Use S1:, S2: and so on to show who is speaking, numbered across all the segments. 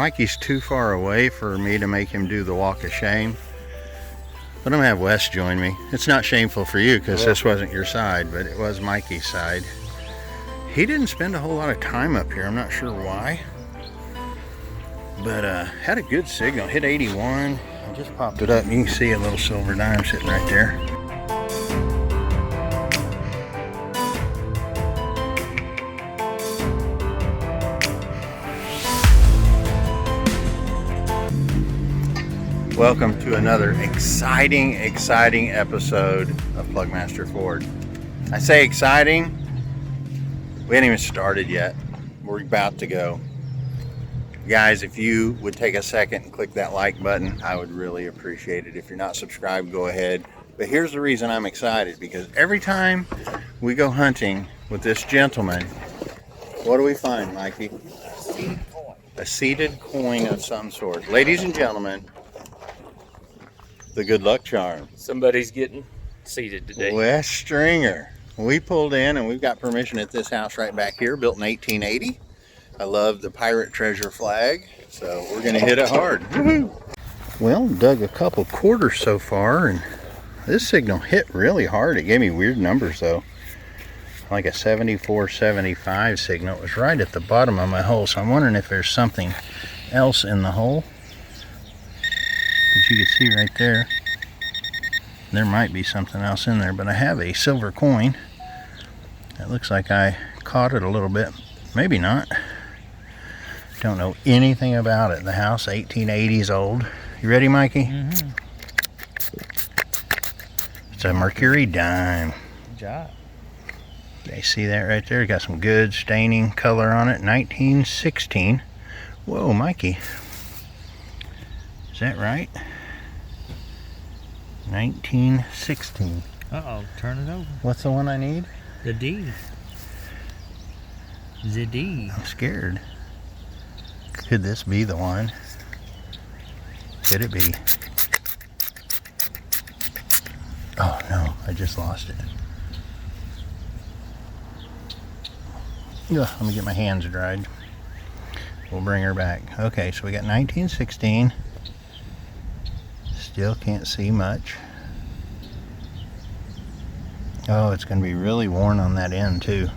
S1: Mikey's too far away for me to make him do the walk of shame. But I'm gonna have Wes join me. It's not shameful for you because this wasn't your side, but it was Mikey's side. He didn't spend a whole lot of time up here. I'm not sure why. But had a good signal. Hit 81. I just popped it up. You can see a little silver dime sitting right there. Welcome to another exciting episode of PlugMaster Ford. I say exciting, we ain't even started yet. We're about to go. Guys, if you would take a second and click that like button, I would really appreciate it. If you're not subscribed, go ahead. But here's the reason I'm excited, because every time we go hunting with this gentleman, what do we find, Mikey? A seeded coin of some sort. Ladies and gentlemen, the good luck charm.
S2: Somebody's getting seated today.
S1: Wes Stringer. We pulled in and we've got permission at this house right back here, built in 1880. I love the pirate treasure flag, so we're gonna hit it hard. Woohoo! Well, dug a couple quarters so far, and this signal hit really hard. It gave me weird numbers though, like a 74, 75 signal. It was right at the bottom of my hole, so I'm wondering if there's something else in the hole. But you can see right there, there might be something else in there, but I have a silver coin. It looks like I caught it a little bit. Maybe not. Don't know anything about it. The house, 1880s old. You ready, Mikey?
S2: Mm-hmm.
S1: It's a Mercury dime.
S2: Good job.
S1: You see that right there? Got some good staining color on it. 1916. Whoa, Mikey. Is that right? 1916.
S2: Uh-oh, turn it over.
S1: What's the one I need?
S2: The D. The D.
S1: I'm scared. Could this be the one? Could it be? Oh no, I just lost it. Ugh, let me get my hands dried. We'll bring her back. Okay, so we got 1916. Still can't see much. Oh, it's going to be really worn on that end too.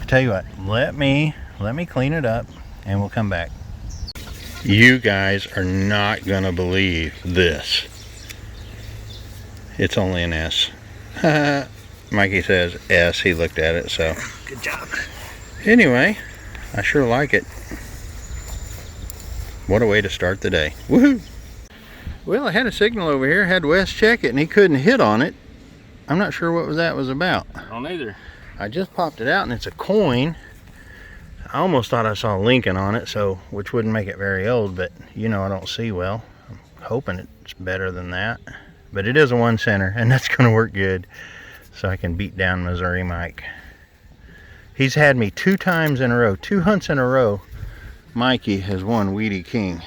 S1: I tell you what, let me clean it up and we'll come back. You guys are not going to believe this. It's only an S. Mikey says S. He looked at it, so.
S2: Good job.
S1: Anyway, I sure like it. What a way to start the day. Woohoo! Well, I had a signal over here, had Wes check it, and he couldn't hit on it. I'm not sure what that was about.
S2: I don't either.
S1: I just popped it out, and it's a coin. I almost thought I saw Lincoln on it, so which wouldn't make it very old, but you know I don't see well. I'm hoping it's better than that. But it is a 1 center, and that's going to work good, so I can beat down Missouri Mike. He's had me 2 times in a row, 2 hunts in a row. Mikey has won Weedy King.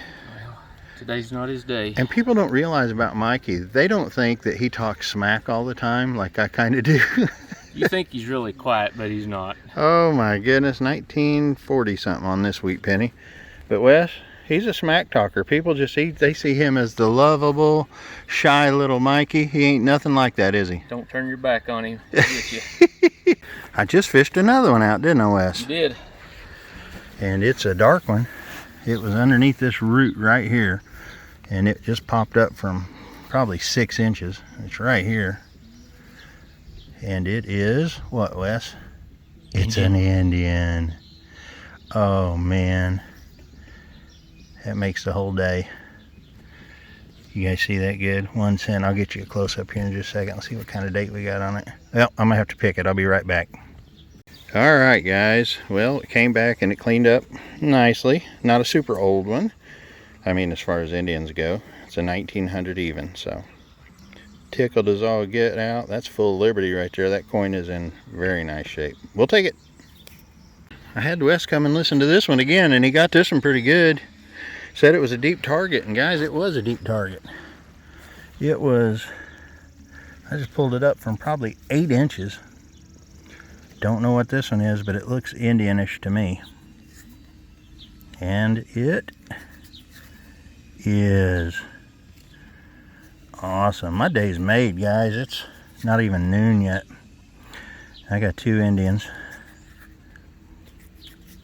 S2: Today's not his day.
S1: And people don't realize about Mikey, they don't think that he talks smack all the time like I kind of do.
S2: You think he's really quiet, but he's not.
S1: Oh my goodness, 1940 something on this wheat penny. But Wes, he's a smack talker. People just they see him as the lovable, shy little Mikey. He ain't nothing like that, is he?
S2: Don't turn your back on him. He'll get you.
S1: I just fished another one out, didn't I, Wes?
S2: You did.
S1: And it's a dark one. It was underneath this root right here. And it just popped up from probably 6 inches. It's right here. And it is, what, Wes? It's an Indian. Oh, man. That makes the whole day. You guys see that good? 1 cent. I'll get you a close-up here in just a second. Let's see what kind of date we got on it. Well, I'm going to have to pick it. I'll be right back. All right, guys. Well, it came back and it cleaned up nicely. Not a super old one. I mean, as far as Indians go, it's a 1900 even, so tickled as all get out. That's full Liberty right there. That coin is in very nice shape. We'll take it. I had Wes come and listen to this one again, and he got this one pretty good. Said it was a deep target, and guys, it was a deep target. It was, I just pulled it up from probably 8 inches. Don't know what this one is, but it looks Indianish to me. And it is awesome. My day's made, guys. It's not even noon yet. I got 2 Indians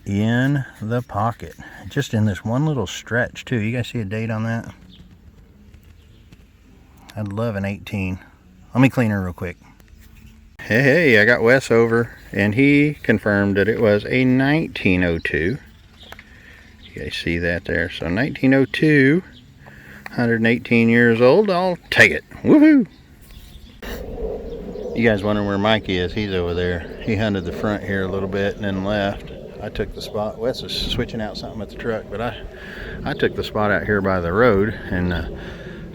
S1: in the pocket, just in this one little stretch too. You guys see a date on that? I'd love an 18. Let me clean her real quick. Hey, I got Wes over and he confirmed that it was a 1902. You guys see that there? So 1902, 118 years old. I'll take it. Woohoo! You guys wondering where Mikey is? He's over there. He hunted the front here a little bit and then left. I took the spot. Wes is switching out something at the truck, but I took the spot out here by the road, and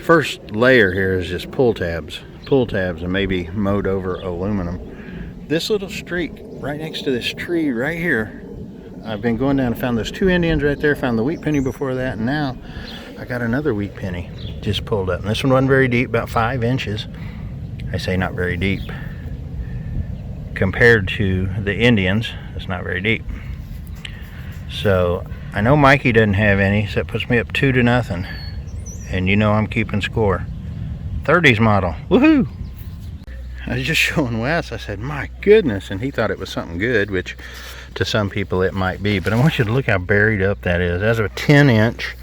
S1: first layer here is just pull tabs and maybe mowed over aluminum. This little streak right next to this tree right here, I've been going down and found those 2 Indians right there, found the wheat penny before that, and now I got another wheat penny just pulled up. And this one wasn't very deep, about 5 inches. I say not very deep. Compared to the Indians, it's not very deep. So I know Mikey doesn't have any, so it puts me up 2-0. And you know I'm keeping score. 30s model. Woohoo! I was just showing Wes, I said, my goodness, and he thought it was something good, which to some people it might be, but I want you to look how buried up that is. That's a 10-inch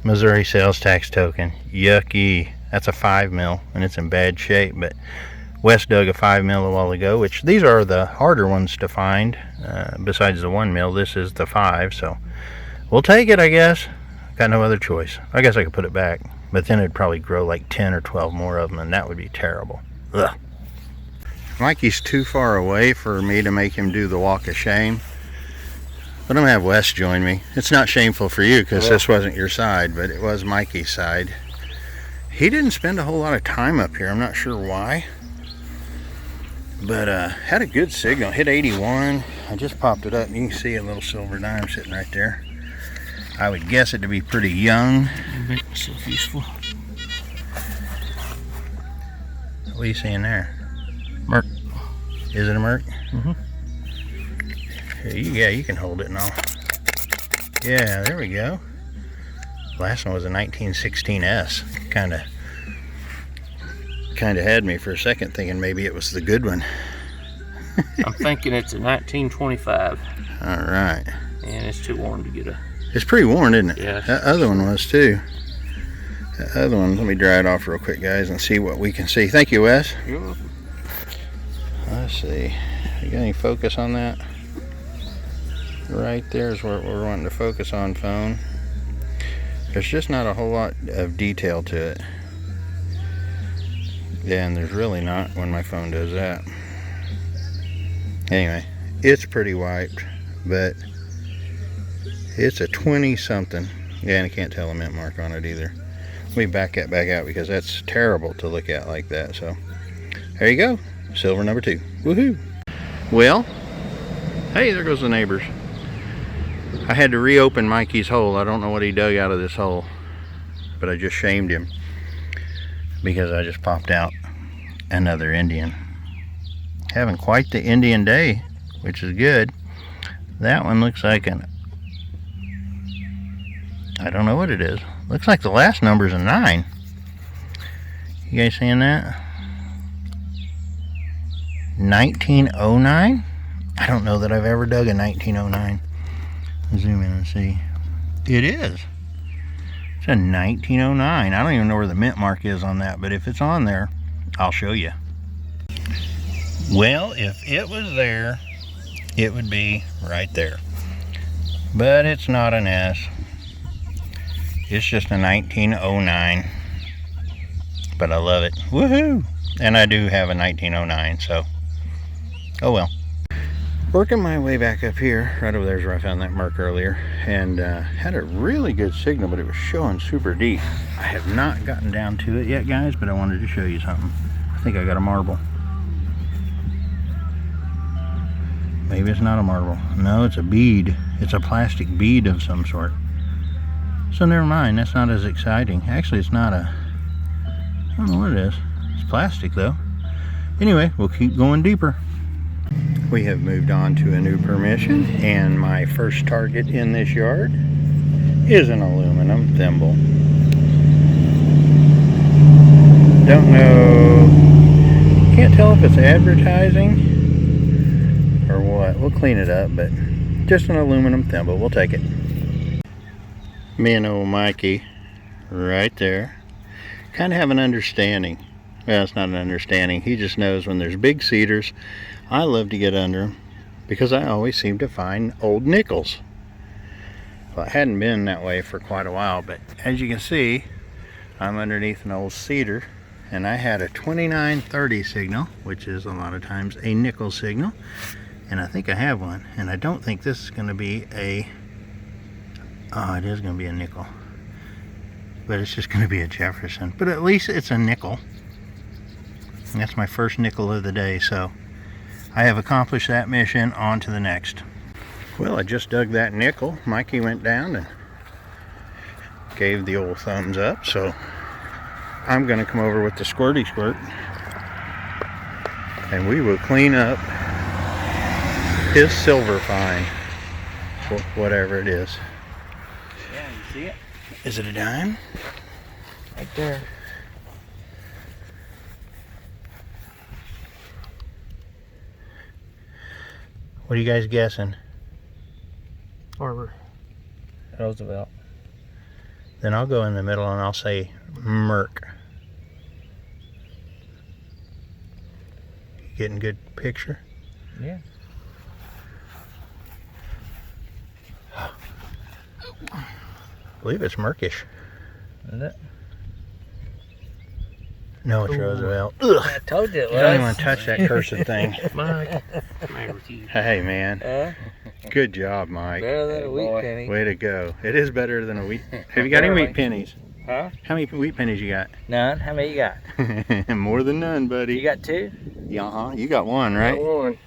S1: Missouri sales tax token. Yucky. That's a 5 mil, and it's in bad shape, but Wes dug a 5 mil a while ago, which these are the harder ones to find. Besides the 1 mil, this is the 5, so we'll take it, I guess. Got no other choice. I guess I could put it back, but then it'd probably grow like 10 or 12 more of them, and that would be terrible. Ugh. Mikey's too far away for me to make him do the walk of shame, but I'm gonna have Wes join me. It's not shameful for you because this wasn't your side, but it was Mikey's side. He didn't spend a whole lot of time up here. I'm not sure why, but had a good signal. Hit 81. I just popped it up. You can see a little silver dime sitting right there. I would guess it to be pretty young.
S2: Make myself useful.
S1: What are you seeing there?
S2: Merc.
S1: Is it a merc?
S2: Mm-hmm.
S1: Yeah, you can hold it and all. Yeah, there we go. Last one was a 1916S. Kinda had me for a second thinking maybe it was the good one.
S2: I'm thinking it's a 1925.
S1: All right.
S2: And it's too warm to get a...
S1: It's pretty worn, isn't it?
S2: Yeah.
S1: That other one was too. That other one, let me dry it off real quick, guys, and see what we can see. Thank you, Wes.
S2: You're welcome.
S1: Let's see. You got any focus on that? Right there is what we're wanting to focus on, phone. There's just not a whole lot of detail to it. Yeah, and there's really not when my phone does that. Anyway, it's pretty wiped, but it's a 20 something. Yeah, and I can't tell a mint mark on it either. Let me back that back out because that's terrible to look at like that. So there you go, silver number 2. Woohoo! Well, hey, there goes the neighbors. I had to reopen Mikey's hole. I don't know what he dug out of this hole, but I just shamed him because I just popped out another Indian. Having quite the Indian day, which is good. That one looks like an, I don't know what it is. Looks like the last number's a 9. You guys seeing that? 1909? I don't know that I've ever dug a 1909. Zoom in and see. It is. It's a 1909. I don't even know where the mint mark is on that, but if it's on there, I'll show you. Well, if it was there, it would be right there. But it's not an S. It's just a 1909. But I love it. Woohoo! And I do have a 1909, so oh well. Working my way back up here, right over there is where I found that mark earlier, and had a really good signal, but it was showing super deep. I have not gotten down to it yet, guys, but I wanted to show you something. I think I got a marble. Maybe it's not a marble. No, it's a bead. It's a plastic bead of some sort. So never mind, that's not as exciting. Actually, it's not a, I don't know what it is. It's plastic though. Anyway, we'll keep going deeper. We have moved on to a new permission and my first target in this yard. is an aluminum thimble. Don't know, can't tell if it's advertising or what. We'll clean it up, but just an aluminum thimble. We'll take it. Me and old Mikey right there kind of have an understanding. Well, it's not an understanding. He just knows when there's big cedars, I love to get under them because I always seem to find old nickels. Well, I hadn't been that way for quite a while, but as you can see, I'm underneath an old cedar, and I had a 2930 signal, which is a lot of times a nickel signal, and I think I have one, and I don't think this is going to be a, oh, it is going to be a nickel, but it's just going to be a Jefferson, but at least it's a nickel. And that's my first nickel of the day, so I have accomplished that mission. On to the next. Well, I just dug that nickel. Mikey went down and gave the old thumbs up, so I'm going to come over with the squirty squirt and we will clean up his silver fine, whatever it is.
S2: Yeah, you see it?
S1: Is it a dime?
S2: Right there.
S1: What are you guys guessing?
S2: Harbor. Roosevelt.
S1: Then I'll go in the middle and I'll say Merc. Getting good picture?
S2: Yeah.
S1: I believe it's Mercish.
S2: Is it?
S1: No, it's
S2: Ooh.
S1: Roosevelt. Ugh.
S2: I told you it was.
S1: I don't even want to touch that cursed thing.
S2: Mike, come here with you.
S1: Hey, man. Good job, Mike.
S2: Better than a wheat penny.
S1: Way to go. It is better than a wheat. Have you got any wheat pennies?
S2: Huh?
S1: How many wheat pennies you got?
S2: None. How many you got?
S1: More than none, buddy.
S2: You got two?
S1: Yeah, you got one, right?
S2: Got one.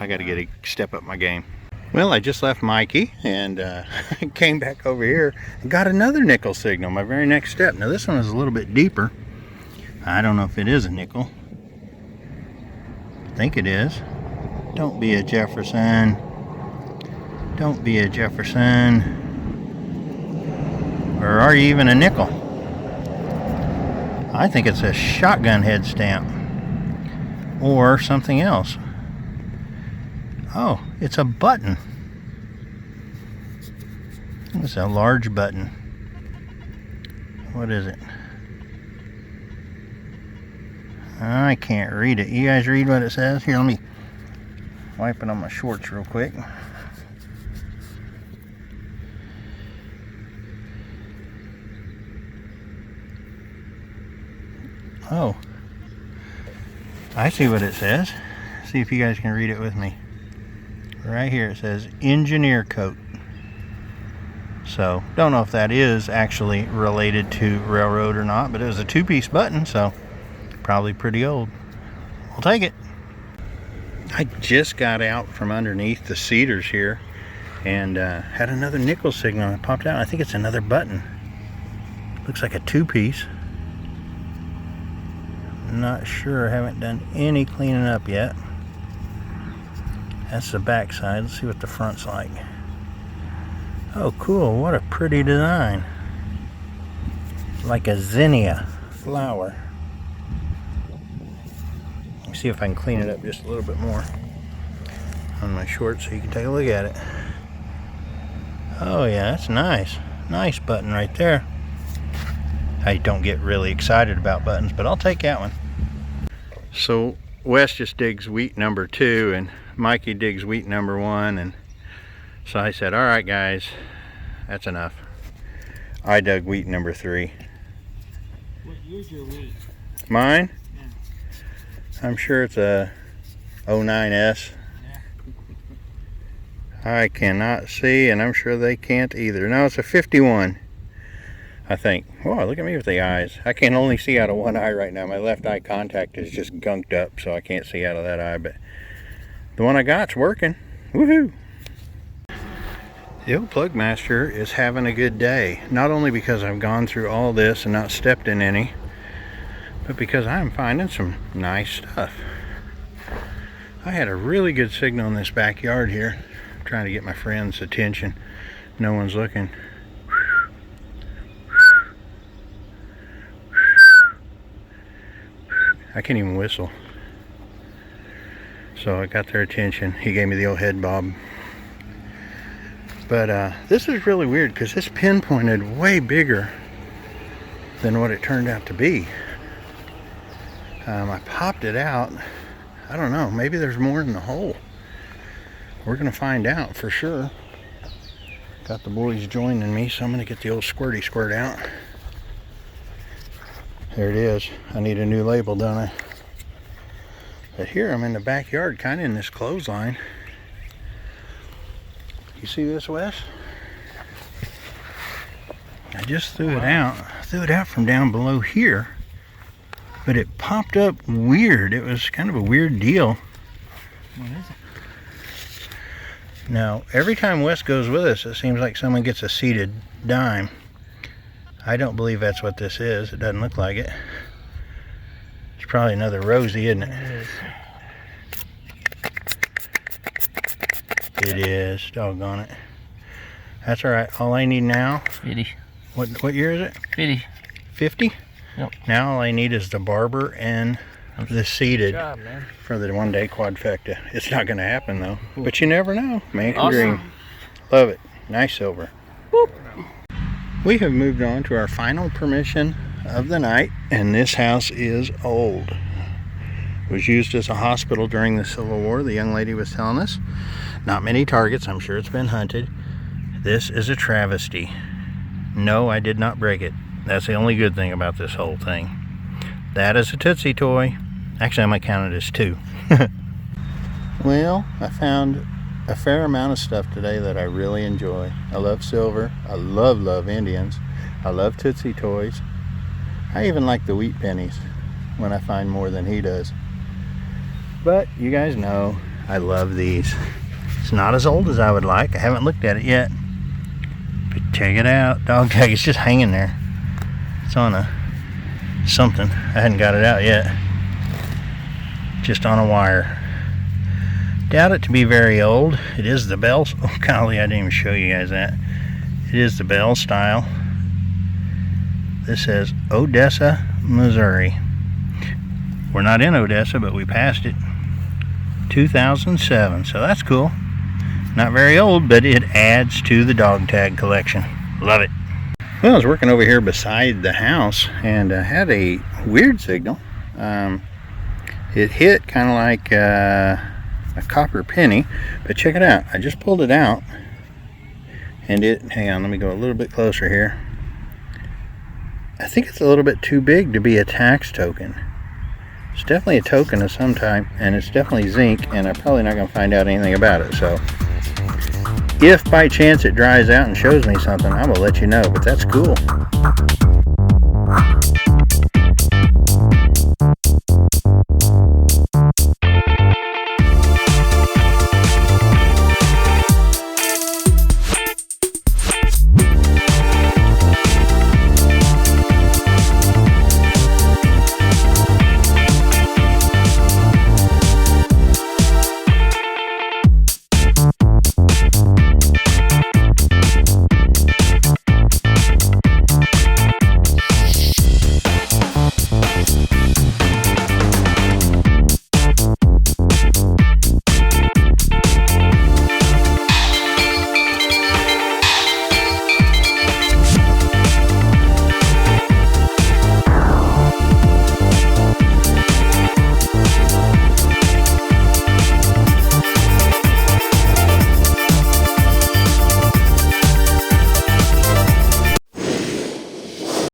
S1: I got to step up my game. Well, I just left Mikey and came back over here and got another nickel signal, my very next step. Now this one is a little bit deeper. I don't know if it is a nickel. I think it is. Don't be a Jefferson. Don't be a Jefferson. Or are you even a nickel? I think it's a shotgun head stamp. Or something else. Oh, it's a button. It's a large button. What is it? I can't read it. You guys read what it says? Here, let me wipe it on my shorts real quick. Oh, I see what it says. See if you guys can read it with me. Right here it says engineer coat. So don't know if that is actually related to railroad or not, but it was a two-piece button, so probably pretty old. We'll take it. I just got out from underneath the cedars here and had another nickel signal that popped out. I think it's another button. Looks like a two-piece. Not sure. I haven't done any cleaning up yet. That's the back side. Let's see what the front's like. Oh, cool. What a pretty design. Like a zinnia flower. Let me see if I can clean it up just a little bit more on my shorts so you can take a look at it. Oh yeah, that's nice. Nice button right there. I don't get really excited about buttons, but I'll take that one. So Wes just digs wheat number 2 and Mikey digs wheat number 1, and so I said, all right guys, that's enough. I dug wheat number 3.
S2: What year's your wheat?
S1: Mine?
S2: Yeah.
S1: I'm sure it's a 09S.
S2: Yeah.
S1: I cannot see, and I'm sure they can't either. No, it's a 51. I think. Whoa, look at me with the eyes. I can only see out of one eye right now. My left eye contact is just gunked up, so I can't see out of that eye, but the one I got's working. Woohoo! The old PlugMaster is having a good day. Not only because I've gone through all this and not stepped in any, but because I'm finding some nice stuff. I had a really good signal in this backyard here. I'm trying to get my friend's attention. No one's looking. Whew. I can't even whistle. So I got their attention. He gave me the old head bob. But this is really weird because this pinpointed way bigger than what it turned out to be. I popped it out. I don't know, maybe there's more in the hole. We're gonna find out for sure. Got the boys joining me, so I'm gonna get the old squirty squirt out. There it is. I need a new label, don't I? But here I'm in the backyard, kind of in this clothesline. You see this, Wes? I just threw it out. I threw it out from down below here, but it popped up weird. It was kind of a weird deal.
S2: What is it?
S1: Now, every time Wes goes with us, it seems like someone gets a seated dime. I don't believe that's what this is. It doesn't look like it. It's probably another Rosie, isn't it?
S2: It is.
S1: It is. Doggone it. That's all right. All I need now.
S2: 50.
S1: What year is it?
S2: 50.
S1: 50?
S2: Yep.
S1: Now all I need is the barber and the seated
S2: Good job, man.
S1: for the one-day quadfecta. It's not going to happen though, but you never know. Man can
S2: Awesome.
S1: dream. Love it. Nice silver. Boop. We have moved on to our final permission of the night, and this house is old. It was used as a hospital during the Civil War. The young lady was telling us. Not many targets. I'm sure it's been hunted. This is a travesty. No, I did not break it. That's the only good thing about this whole thing. That is a Tootsie toy. Actually, I'm going to count it as 2. Well, I found a fair amount of stuff today that I really enjoy. I love silver. I love Indians. I love Tootsie toys. I even like the wheat pennies when I find more than he does. But you guys know I love these. It's not as old as I would like. I haven't looked at it yet. But check it out. Dog tag is just hanging there. It's on a something. I hadn't got it out yet. Just on a wire. Doubt it to be very old. It is the Bell. Oh golly, I didn't even show you guys that. It is the Bell style. This says Odessa, Missouri. We're not in Odessa, but we passed it. 2007, so that's cool. Not very old, but it adds to the dog tag collection. Love it. Well, I was working over here beside the house and had a weird signal. It hit kind of like a copper penny, but check it out. I just pulled it out and hang on, let me go a little bit closer here. I think it's a little bit too big to be a tax token. It's definitely a token of some type, and it's definitely zinc, and I'm probably not going to find out anything about it. So if by chance it dries out and shows me something, I'm going to let you know, but that's cool.